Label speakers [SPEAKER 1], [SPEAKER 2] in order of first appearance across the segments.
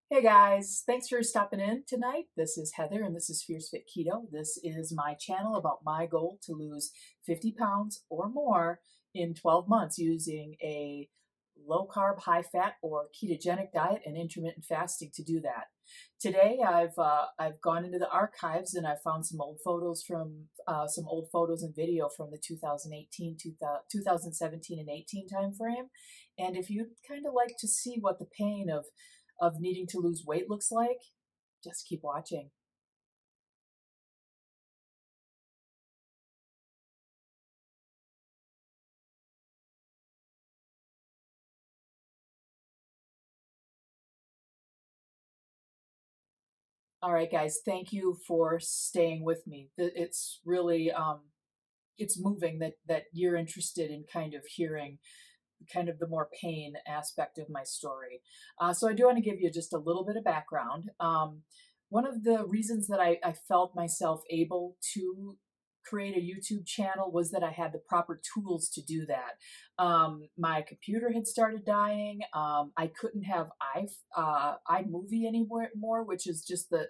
[SPEAKER 1] Hey guys, thanks for stopping in tonight. This is Heather and this is Fierce Fit Keto. This is my channel about my goal to lose 50 pounds or more in 12 months using a low carb, high fat or ketogenic diet and intermittent fasting to do that. Today I've gone into the archives and I found some old photos and video from the 2017 and 18 time frame. And if you'd kind of like to see what the pain of needing to lose weight looks like, just keep watching. All right, guys, thank you for staying with me. It's really it's moving that you're interested in kind of hearing kind of the more pain aspect of my story. So I do want to give you just a little bit of background. One of the reasons that I felt myself able to create a YouTube channel was that I had the proper tools to do that. My computer had started dying. I couldn't have iMovie anymore, which is just the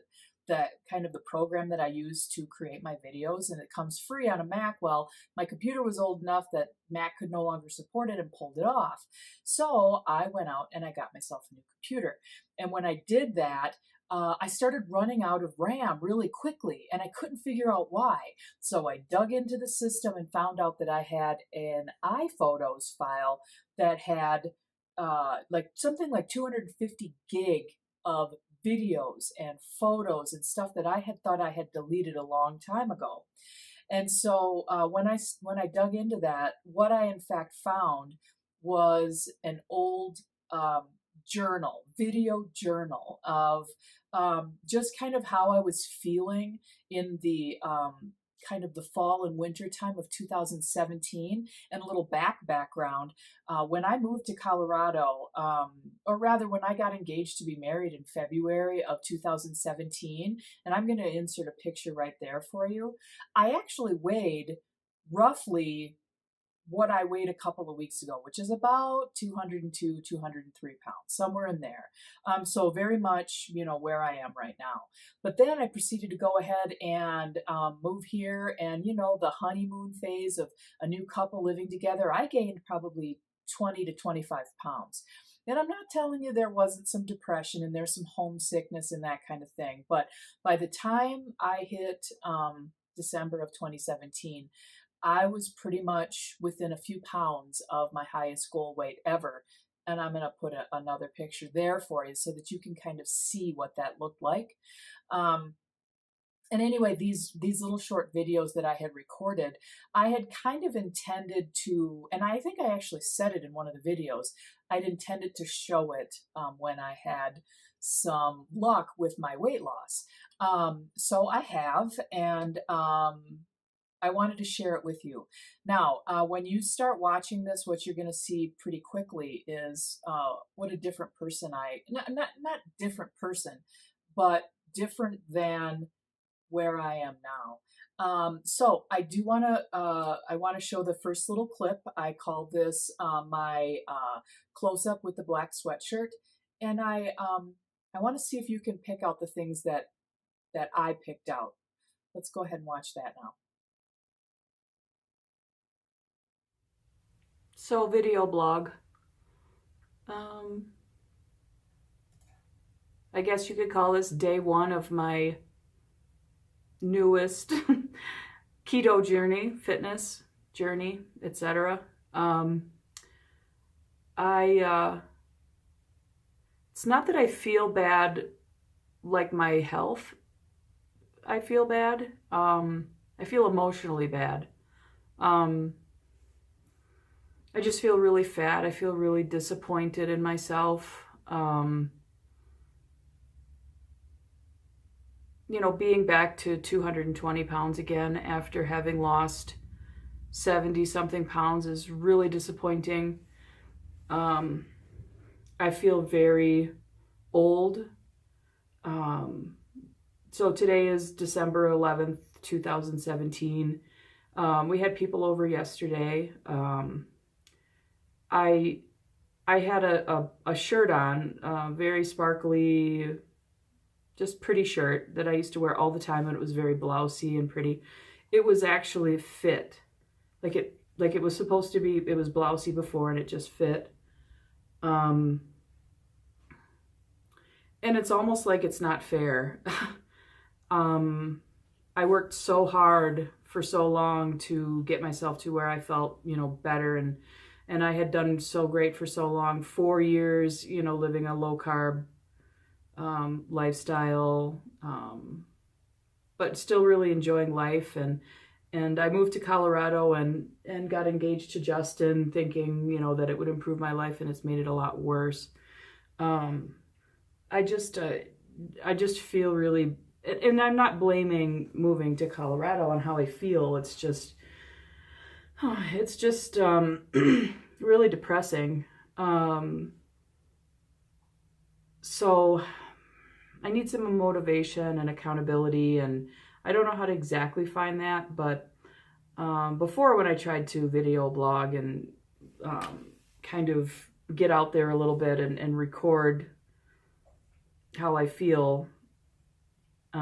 [SPEAKER 1] kind of the program that I use to create my videos, and it comes free on a Mac. Well, my computer was old enough that Mac could no longer support it and pulled it off. So I went out and I got myself a new computer. And when I did that, I started running out of RAM really quickly and I couldn't figure out why. So I dug into the system and found out that I had an iPhotos file that had like something like 250 gig of videos and photos and stuff that I had thought I had deleted a long time ago. And so when I dug into that, what I in fact found was an old video journal of just kind of how I was feeling in the kind of the fall and winter time of 2017, and a little background. When I moved to Colorado, or rather when I got engaged to be married in February of 2017, and I'm going to insert a picture right there for you, I actually weighed roughly what I weighed a couple of weeks ago, which is about 202, 203 pounds, somewhere in there. So very much, where I am right now. But then I proceeded to go ahead and move here, and the honeymoon phase of a new couple living together, I gained probably 20 to 25 pounds. And I'm not telling you there wasn't some depression and there's some homesickness and that kind of thing. But by the time I hit December of 2017, I was pretty much within a few pounds of my highest goal weight ever. And I'm going to put another picture there for you so that you can kind of see what that looked like. Um, and anyway, these little short videos that I had recorded, I had kind of intended to, and I think I actually said it in one of the videos, I'd intended to show it when I had some luck with my weight loss. So I have, and I wanted to share it with you. Now, when you start watching this, what you're going to see pretty quickly is what a different person not different person, but different than where I am now. So I want to show the first little clip. I call this my close up with the black sweatshirt, and I want to see if you can pick out the things that I picked out. Let's go ahead and watch that now. So video blog. I guess you could call this day one of my newest keto journey, fitness journey, etc. It's not that I feel bad like my health. I feel bad. I feel emotionally bad. I just feel really fat. I feel really disappointed in myself. Being back to 220 pounds again after having lost 70 something pounds is really disappointing. I feel very old. So today is December 11th, 2017. We had people over yesterday. I I had a shirt on, very sparkly, just pretty shirt that I used to wear all the time, and it was very blousy and pretty. It was actually fit. Like it was supposed to be. It was blousy before and it just fit. And it's almost like it's not fair. I worked so hard for so long to get myself to where I felt, better, and I had done so great for so long, 4 years, living a low carb lifestyle, but still really enjoying life. And I moved to Colorado and got engaged to Justin, thinking, that it would improve my life, and it's made it a lot worse. I just feel really, and I'm not blaming moving to Colorado on how I feel. It's just really depressing. So I need some motivation and accountability, and I don't know how to exactly find that, but before, when I tried to video blog and kind of get out there a little bit and record how I feel, I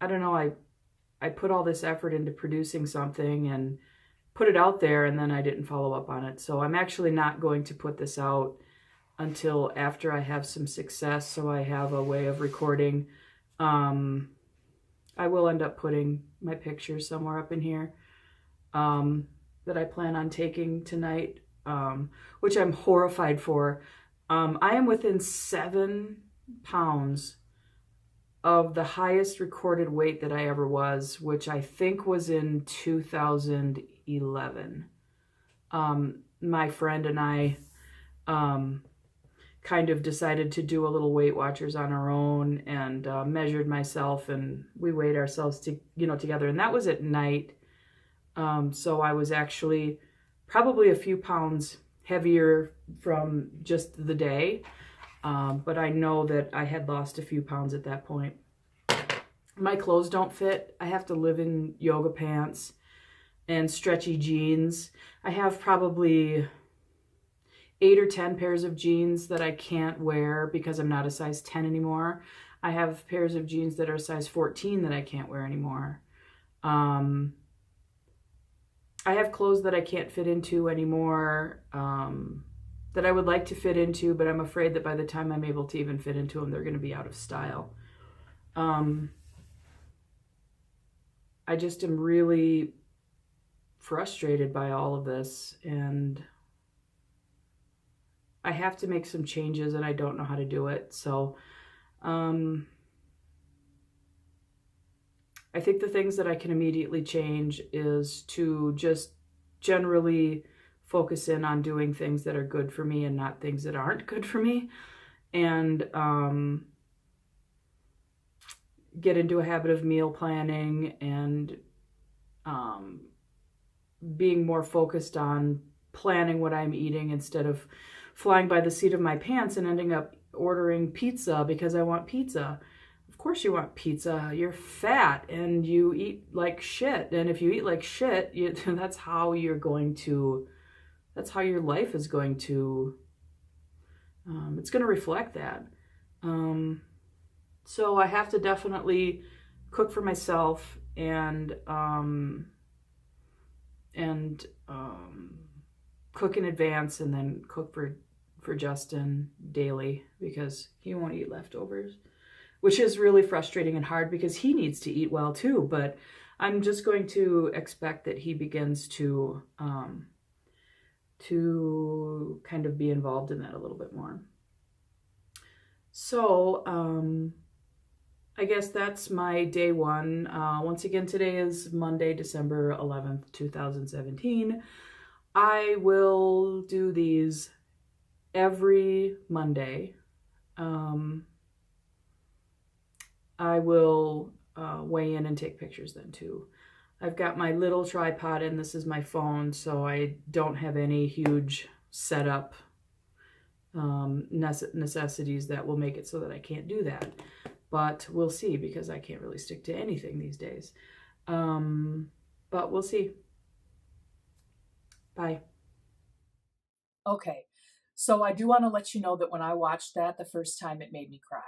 [SPEAKER 1] don't know, I put all this effort into producing something and put it out there, and then I didn't follow up on it. So I'm actually not going to put this out until after I have some success, so I have a way of recording. I will end up putting my pictures somewhere up in here that I plan on taking tonight, which I'm horrified for. I am within 7 pounds of the highest recorded weight that I ever was, which I think was in 2011. My friend and I kind of decided to do a little Weight Watchers on our own, and measured myself, and we weighed ourselves together, and that was at night. So I was actually probably a few pounds heavier from just the day, but I know that I had lost a few pounds at that point. My clothes don't fit. I have to live in yoga pants and stretchy jeans. I have probably 8 or 10 pairs of jeans that I can't wear because I'm not a size 10 anymore. I have pairs of jeans that are size 14 that I can't wear anymore. I have clothes that I can't fit into anymore, that I would like to fit into, but I'm afraid that by the time I'm able to even fit into them, they're going to be out of style. I just am really frustrated by all of this, and I have to make some changes, and I don't know how to do it. So I think the things that I can immediately change is to just generally focus in on doing things that are good for me and not things that aren't good for me, and get into a habit of meal planning and being more focused on planning what I'm eating instead of flying by the seat of my pants and ending up ordering pizza because I want pizza. Of course you want pizza. You're fat and you eat like shit. And if you eat like shit, that's how your life is going to, it's going to reflect that. So I have to definitely cook for myself and cook in advance, and then cook for Justin daily because he won't eat leftovers, which is really frustrating and hard because he needs to eat well too. But I'm just going to expect that he begins to kind of be involved in that a little bit more. So I guess that's my day one. Once again, today is Monday, December 11th, 2017. I will do these every Monday. I will weigh in and take pictures then too. I've got my little tripod, and this is my phone, so I don't have any huge setup necessities that will make it so that I can't do that. But we'll see, because I can't really stick to anything these days. But we'll see. Bye. Okay. So I do want to let you know that when I watched that the first time, it made me cry.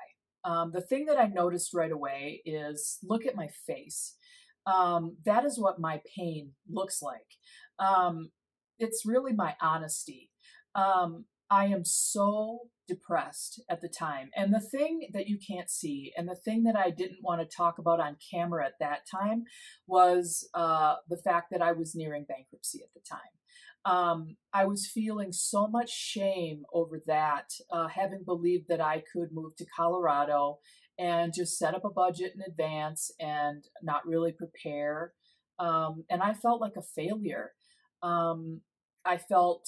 [SPEAKER 1] The thing that I noticed right away is look at my face. That is what my pain looks like. Um, it's really my honesty. I am so depressed at the time. And the thing that you can't see, and the thing that I didn't want to talk about on camera at that time, was the fact that I was nearing bankruptcy at the time. I was feeling so much shame over that, having believed that I could move to Colorado and just set up a budget in advance and not really prepare. And I felt like a failure. I felt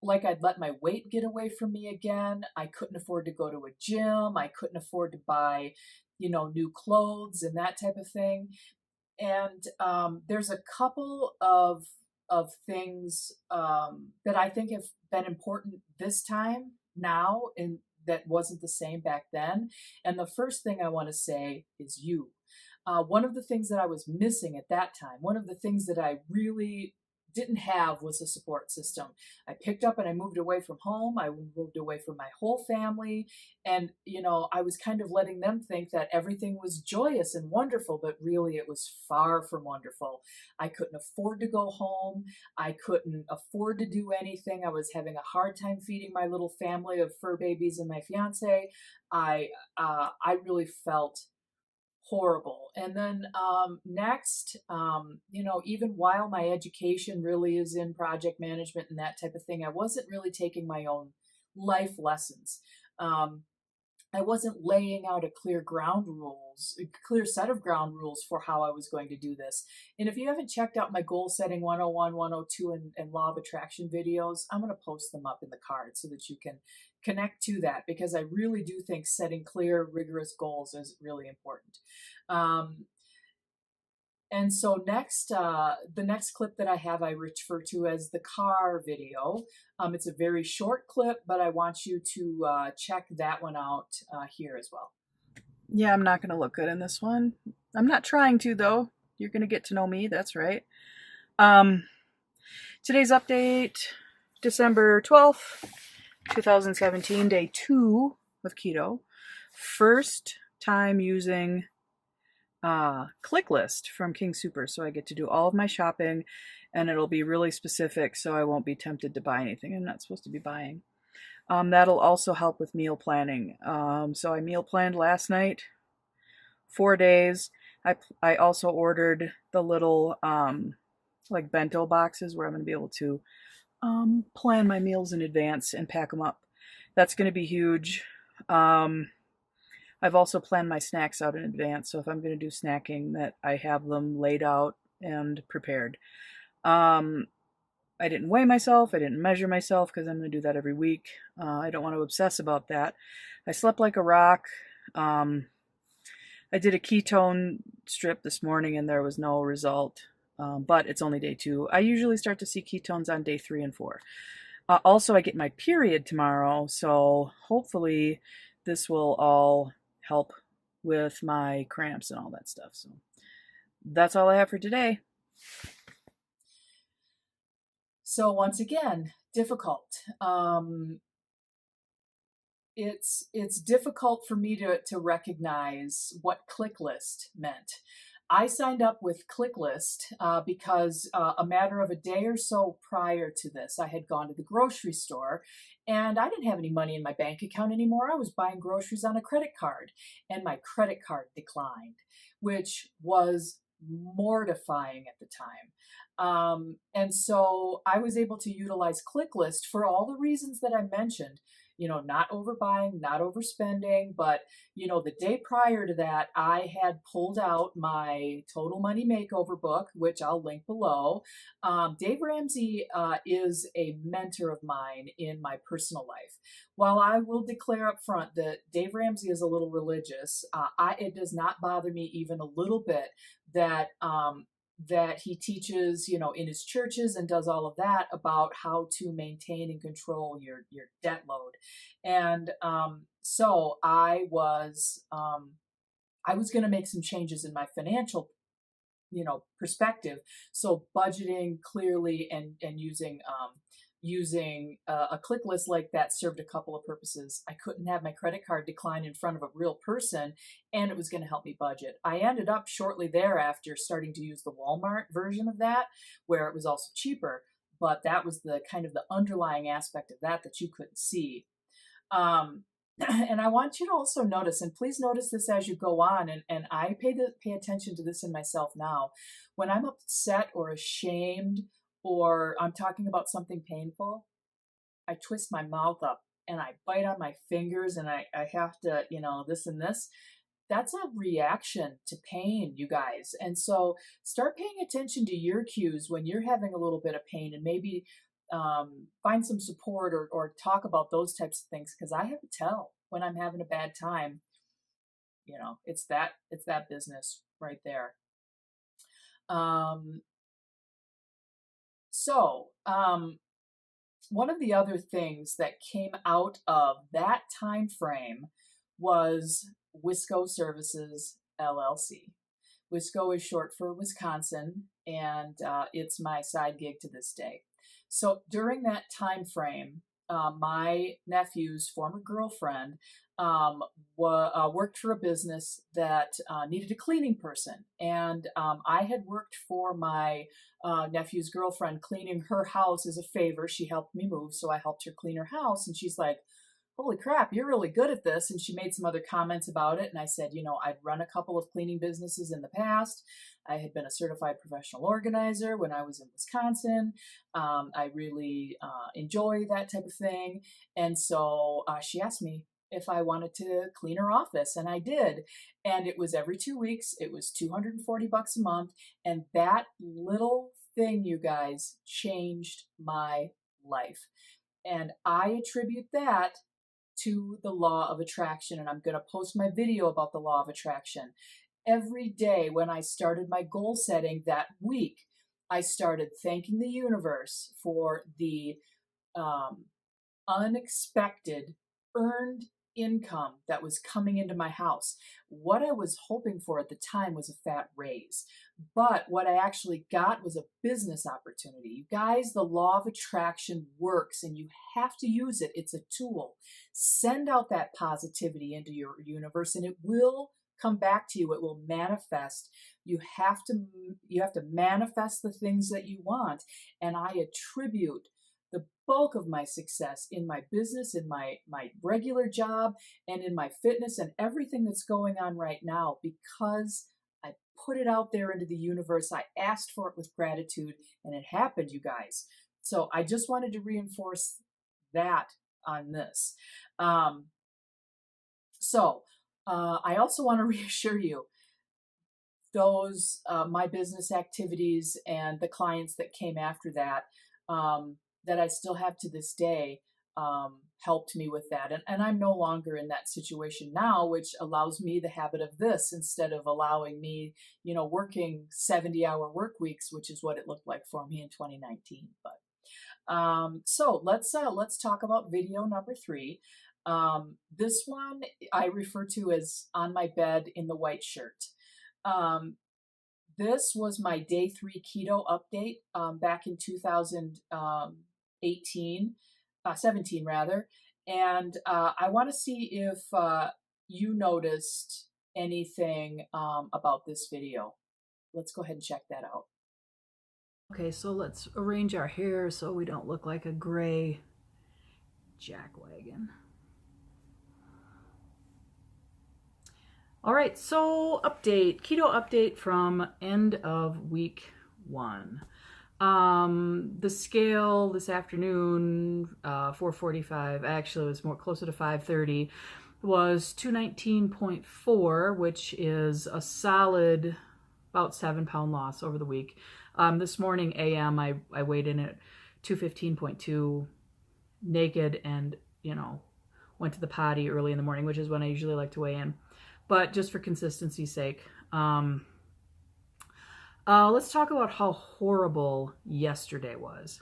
[SPEAKER 1] like I'd let my weight get away from me again. I couldn't afford to go to a gym. I couldn't afford to buy, new clothes and that type of thing. And there's a couple of things that I think have been important this time now, and that wasn't the same back then. And the first thing I want to say is you. One of the things that I was missing at that time, one of the things that I really didn't have, was a support system. I picked up and I moved away from home. I moved away from my whole family. And, I was kind of letting them think that everything was joyous and wonderful, but really it was far from wonderful. I couldn't afford to go home. I couldn't afford to do anything. I was having a hard time feeding my little family of fur babies and my fiance. I really felt horrible. And then next, even while my education really is in project management and that type of thing, I wasn't really taking my own life lessons. Um, I wasn't laying out a clear set of ground rules for how I was going to do this. And if you haven't checked out my goal setting 101, 102, and law of attraction videos, I'm going to post them up in the card so that you can connect to that, because I really do think setting clear, rigorous goals is really important. Um, and so next, the next clip that I have, I refer to as the car video. It's a very short clip, but I want you to check that one out here as well.
[SPEAKER 2] Yeah, I'm not going to look good in this one. I'm not trying to, though. You're going to get to know me, that's right. Um, Today's update, December 12th, 2017, day 2 with Keto. First time using Clicklist from King Super, so I get to do all of my shopping, and it'll be really specific, so I won't be tempted to buy anything I'm not supposed to be buying. That'll also help with meal planning. So I meal planned last night, 4 days. I also ordered the little like bento boxes where I'm going to be able to plan my meals in advance and pack them up. That's going to be huge. I've also planned my snacks out in advance, so if I'm going to do snacking, that I have them laid out and prepared. Um, I didn't weigh myself. I didn't measure myself because I'm going to do that every week. I don't want to obsess about that. I slept like a rock. I did a ketone strip this morning and there was no result, but it's only day 2. I usually start to see ketones on day 3 and 4. Also, I get my period tomorrow, so hopefully this will all help with my cramps and all that stuff. So that's all I have for today.
[SPEAKER 1] So once again, difficult. It's difficult for me to recognize what Clicklist meant. I signed up with Clicklist because a matter of a day or so prior to this, I had gone to the grocery store and I didn't have any money in my bank account anymore. I was buying groceries on a credit card and my credit card declined, which was mortifying at the time. And so I was able to utilize Clicklist for all the reasons that I mentioned, not overbuying, not overspending. But, the day prior to that, I had pulled out my Total Money Makeover book, which I'll link below. Dave Ramsey is a mentor of mine in my personal life. While I will declare up front that Dave Ramsey is a little religious, it does not bother me even a little bit that that he teaches, in his churches and does all of that about how to maintain and control your debt load. And so I was going to make some changes in my financial, perspective. So budgeting clearly and using, using a click list like that served a couple of purposes. I couldn't have my credit card decline in front of a real person, and it was going to help me budget. I ended up shortly thereafter starting to use the Walmart version of that, where it was also cheaper, but that was the kind of the underlying aspect of that you couldn't see. Um, and I want you to also notice, and please notice this as you go on, and I pay attention to this in myself now. When I'm upset or ashamed or I'm talking about something painful, I twist my mouth up and I bite on my fingers and I have to, this and this. That's a reaction to pain, you guys. And so start paying attention to your cues when you're having a little bit of pain, and maybe find some support, or talk about those types of things, because I have to tell when I'm having a bad time. It's that business right there. Um, so one of the other things that came out of that time frame was Wisco Services LLC. Wisco is short for Wisconsin, and it's my side gig to this day. So during that time frame, my nephew's former girlfriend worked for a business that needed a cleaning person, and I had worked for my nephew's girlfriend cleaning her house as a favor. She helped me move, so I helped her clean her house, and she's like, holy crap, you're really good at this. And she made some other comments about it. And I said, I'd run a couple of cleaning businesses in the past. I had been a certified professional organizer when I was in Wisconsin. I really enjoy that type of thing. And so she asked me if I wanted to clean her office, and I did. And it was every 2 weeks. It was $240 a month. And that little thing, you guys, changed my life. And I attribute that to the law of attraction. And I'm going to post my video about the law of attraction. Every day when I started my goal setting that week, I started thanking the universe for the unexpected earned income that was coming into my house. What I was hoping for at the time was a fat raise, but what I actually got was a business opportunity. You guys, the law of attraction works, and you have to use it. It's a tool. Send out that positivity into your universe, and it will come back to you. It will manifest. You have to manifest the things that you want. And I attribute the bulk of my success in my business, in my regular job, and in my fitness, and everything that's going on right now, because I put it out there into the universe. I asked for it with gratitude, and it happened, you guys. So I just wanted to reinforce that on this. I also want to reassure you, those my business activities and the clients that came after that, that I still have to this day, helped me with that. And I'm no longer in that situation now, which allows me the habit of this instead of allowing me, working 70-hour work weeks, which is what it looked like for me in 2019. But so let's talk about video number 3. This one I refer to as on my bed in the white shirt. This was my day 3 keto update back in 17 rather. And I want to see if you noticed anything about this video. Let's go ahead and check that out.
[SPEAKER 2] Okay, so let's arrange our hair so we don't look like a gray jackwagon. All right, so keto update from end of week 1. The scale this afternoon, 4:45, actually it was more closer to 5:30, was 219.4, which is a solid about 7-pound loss over the week. This morning AM, I weighed in at 215.2 naked, and went to the potty early in the morning, which is when I usually like to weigh in. But just for consistency's sake, let's talk about how horrible yesterday was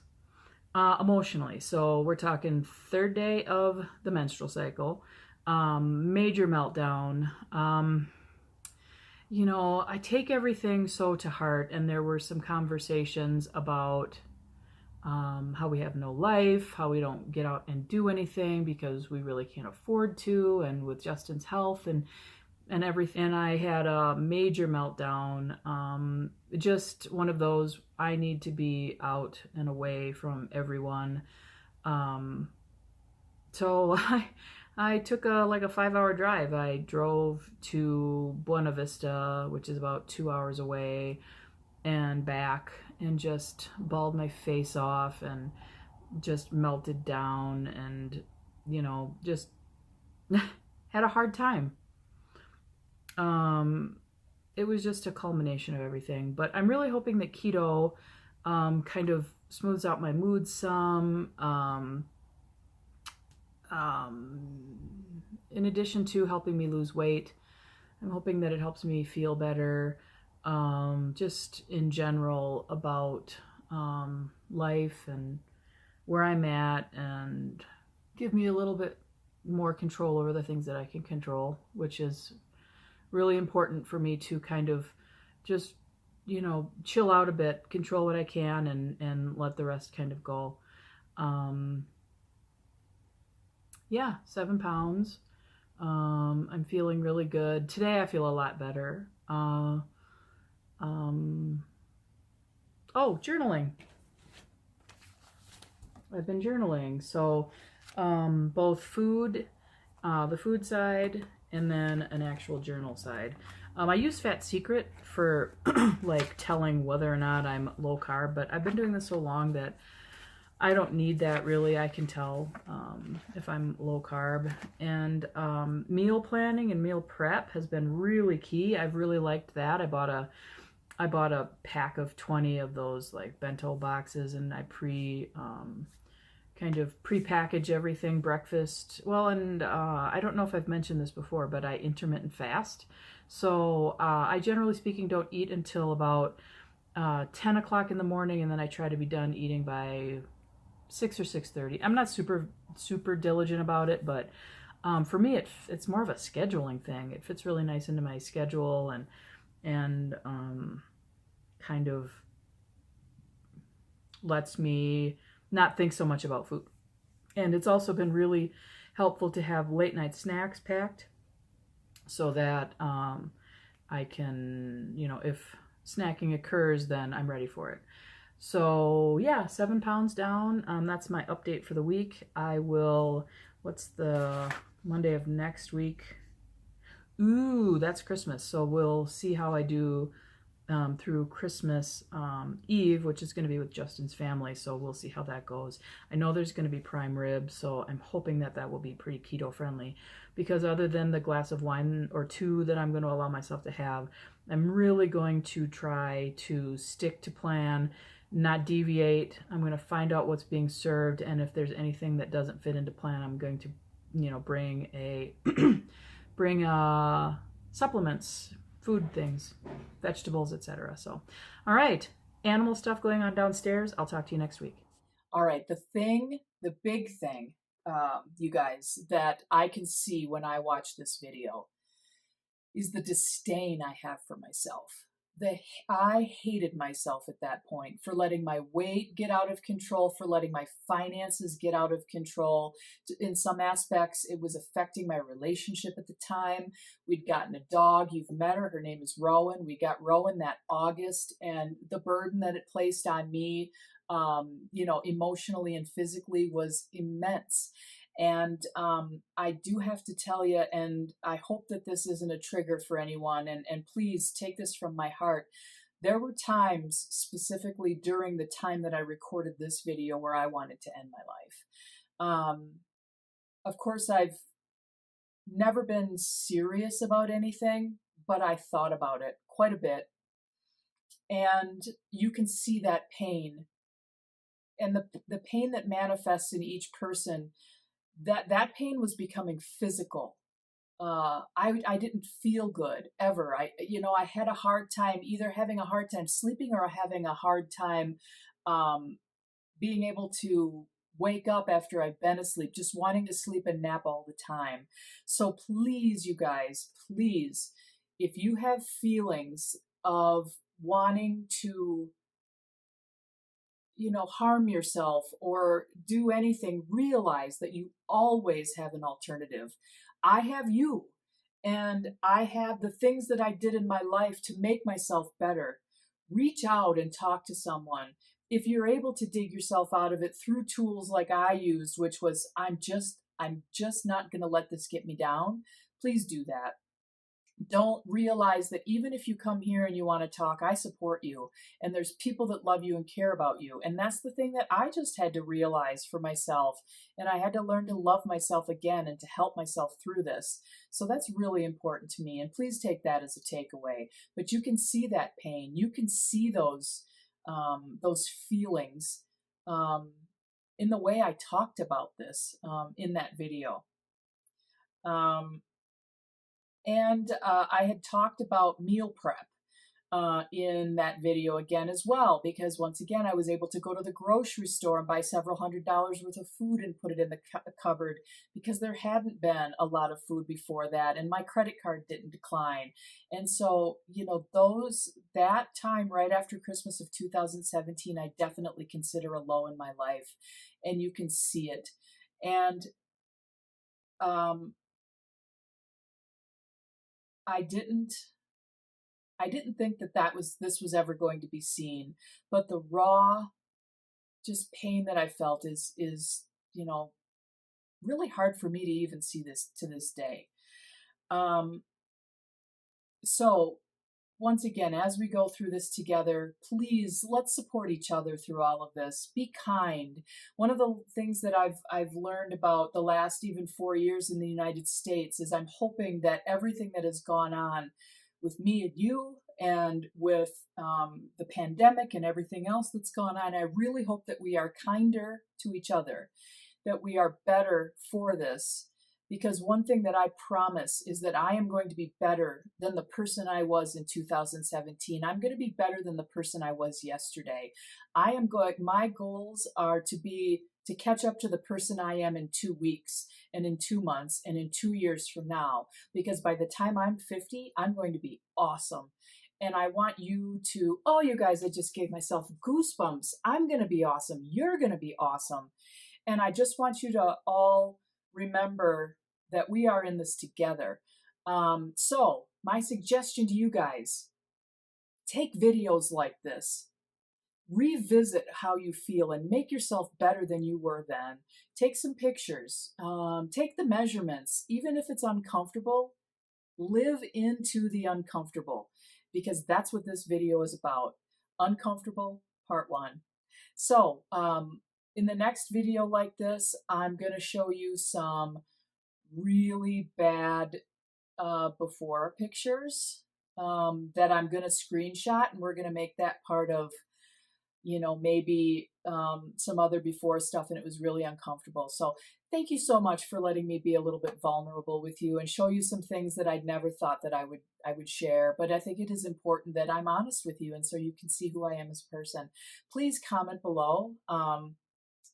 [SPEAKER 2] emotionally. So we're talking 3rd day of the menstrual cycle, major meltdown. I take everything so to heart, and there were some conversations about how we have no life, how we don't get out and do anything because we really can't afford to, and with Justin's health and everything. And I had a major meltdown. Just one of those, I need to be out and away from everyone. Um, so I took a 5 hour drive. I drove to Buena Vista, which is about 2 hours away, and back, and just bawled my face off and just melted down, and just had a hard time. Um, it was just a culmination of everything. But I'm really hoping that keto kind of smooths out my mood some. In addition to helping me lose weight, I'm hoping that it helps me feel better, just in general about life and where I'm at, and give me a little bit more control over the things that I can control, which is really important for me to kind of just, chill out a bit, control what I can, and let the rest kind of go. Um, yeah, 7 pounds. I'm feeling really good. Today I feel a lot better. Um, oh, journaling. I've been journaling. So, both food, the food side, and then an actual journal side. I use Fat Secret for like telling whether or not I'm low carb, but I've been doing this so long that I don't need that really. I can tell if I'm low carb. And meal planning and meal prep has been really key. I've really liked that. I bought a pack of 20 of those like bento boxes, and I kind of pre-package everything, breakfast. Well, and I don't know if I've mentioned this before, but I intermittent fast. So I generally speaking don't eat until about 10 o'clock in the morning, and then I try to be done eating by 6 or 6:30. I'm not super diligent about it, but for me it's more of a scheduling thing. It fits really nice into my schedule, and kind of lets me not think so much about food. And it's also been really helpful to have late night snacks packed so that I can, if snacking occurs, then I'm ready for it. So yeah, 7 pounds down. That's my update for the week. I will, what's the Monday of next week? Ooh, that's Christmas. So we'll see how I do through Christmas Eve, which is going to be with Justin's family. So we'll see how that goes. I know there's going to be prime rib, so I'm hoping that that will be pretty keto friendly, because other than the glass of wine or two that I'm going to allow myself to have, I'm really going to try to stick to plan, not deviate. I'm going to find out what's being served, and if there's anything that doesn't fit into plan, I'm going to, bring a bring supplements, food things, vegetables, etc. So, all right, animal stuff going on downstairs. I'll talk to you next week.
[SPEAKER 1] All right, the big thing, you guys, that I can see when I watch this video is the disdain I have for myself. I hated myself at that point for letting my weight get out of control, for letting my finances get out of control. In some aspects, it was affecting my relationship at the time. We'd gotten a dog. You've met her. Her name is Rowan. We got Rowan that August, and the burden that it placed on me, emotionally and physically, was immense. And I do have to tell you, and I hope that this isn't a trigger for anyone, and please take this from my heart. There were times, specifically during the time that I recorded this video, where I wanted to end my life. Of course, I've never been serious about anything, but I thought about it quite a bit. And you can see that pain, and the pain that manifests in each person. That pain was becoming physical. I didn't feel good ever. I had a hard time, either having a hard time sleeping or having a hard time um, being able to wake up after I've been asleep, just wanting to sleep and nap all the time. So please, you guys, please, if you have feelings of wanting to, harm yourself or do anything, realize that you always have an alternative. I have you, and I have the things that I did in my life to make myself better. Reach out and talk to someone. If you're able to dig yourself out of it through tools like I used, which was I'm just not going to let this get me down, please do that. Don't realize that even if you come here and you want to talk, I support you. And there's people that love you and care about you. And that's the thing that I just had to realize for myself. And I had to learn to love myself again and to help myself through this. So that's really important to me. And please take that as a takeaway. But you can see that pain. You can see those feelings um, in the way I talked about this in that video. Um, And I had talked about meal prep in that video again as well, because once again, I was able to go to the grocery store and buy several $100s worth of food and put it in the cupboard because there hadn't been a lot of food before that, and my credit card didn't decline. And so, that time right after Christmas of 2017, I definitely consider a low in my life, and you can see it. And um, I didn't I didn't think that this was ever going to be seen, but the raw just pain that I felt is really hard for me to even see this to this day. Um, so once again, as we go through this together, please let's support each other through all of this. Be kind. One of the things that I've learned about the last even 4 years in the United States is I'm hoping that everything that has gone on with me and you and with the pandemic and everything else that's gone on, I really hope that we are kinder to each other, that we are better for this. Because one thing that I promise is that I am going to be better than the person I was in 2017. I'm going to be better than the person I was yesterday. My goals are to catch up to the person I am in 2 weeks and in 2 months and in 2 years from now. Because by the time I'm 50, I'm going to be awesome. And I want you to, oh, you guys, I just gave myself goosebumps. I'm going to be awesome. You're going to be awesome. And I just want you to all remember that we are in this together. So, my suggestion to you guys, take videos like this, revisit how you feel, and make yourself better than you were then. Take some pictures, take the measurements, even if it's uncomfortable, live into the uncomfortable, because that's what this video is about. Uncomfortable, part one. So, in the next video like this, I'm going to show you some really bad before pictures that I'm going to screenshot, and we're going to make that part of, maybe some other before stuff, and it was really uncomfortable. So thank you so much for letting me be a little bit vulnerable with you and show you some things that I'd never thought that I would share. But I think it is important that I'm honest with you, and so you can see who I am as a person. Please comment below.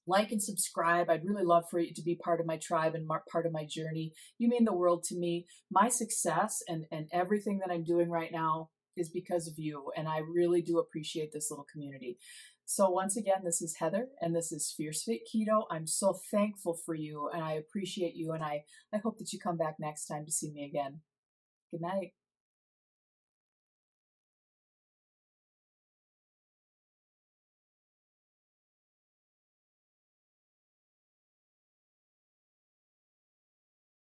[SPEAKER 1] Like and subscribe. I'd really love for you to be part of my tribe and part of my journey. You mean the world to me. My success and everything that I'm doing right now is because of you, and I really do appreciate this little community. So once again, this is Heather, and this is Fierce Fit Keto. I'm so thankful for you, and I appreciate you, and I hope that you come back next time to see me again. Good night.